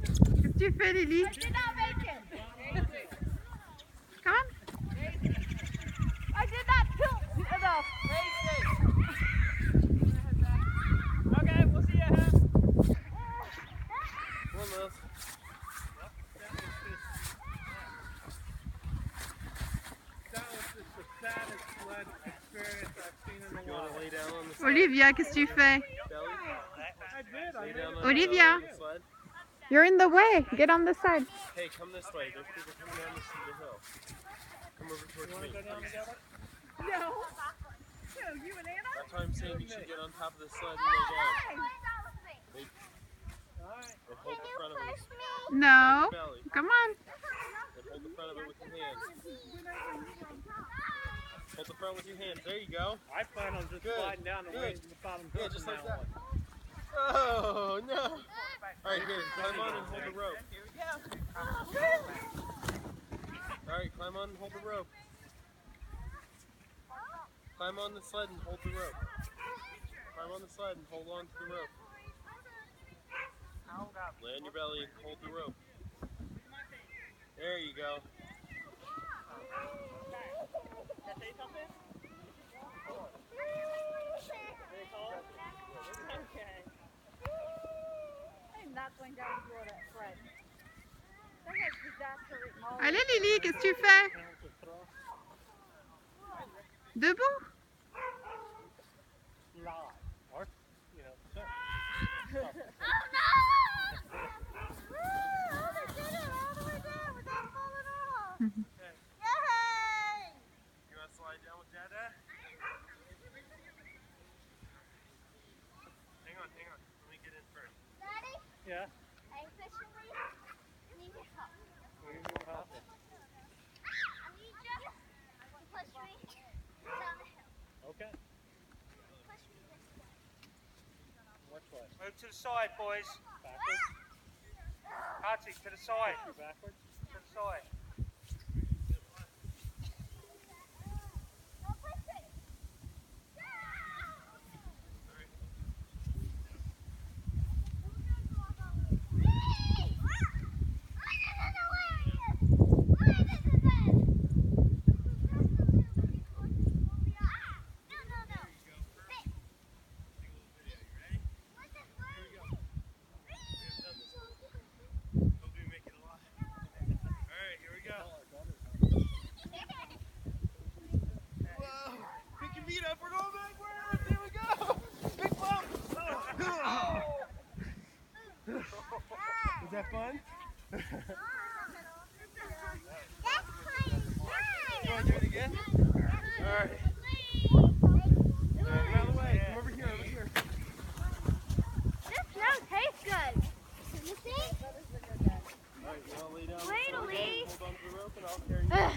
Qu'est-ce que tu fais, Lily? Come on. I did not tilt enough. Okay, we'll see you ahead. Come on, Liz. That was just the saddest sled experience I've seen in a while. You want to lay down on the sled? Olivia, qu'est-ce que tu fais? Belly? I did. Lay down on Olivia. the sled. You're in the way. Get on the side. Hey, come this way. There's people coming down the hill. Come over towards me. No. Who? You and Anna? That's why I'm saying you should get on top of the sled and lay down. They hold the front of it. No. Belly. Come on. Then hold the front of it with your hands. Hold the front with your hands. There you go. I plan on just sliding down the way to the bottom. Yeah, just like that. Oh, no. Alright, here. Climb on and hold the rope. Alright, climb on and hold the rope. Climb on the sled and hold the rope. Climb on the sled and hold on to the rope. Lay on your belly and hold the rope. There you go. I'm not going down to that sled. That has disaster written all over it. Allez, Lily, qu'est-ce que tu fais? Debout? You want to slide down with Dada? Hang on. Let me get in first. Daddy, Yeah. I officially need your help. We need your help. I need you to push me down the hill. Okay. Push me this way. Which way? Move to the side, boys. Backwards? Patsy, to the side. You're backwards? To the side. No pushing. Alright, here we go. Whoa! Pick your feet up, we're going backwards! Here we go! Big bump! Was that fun? You want to do it again? Alright. Get out of the way. Come over here, This snow tastes good. You see? Alright, you want to lay down? Wait, Elise. Hold on to the rope and I'll carry you.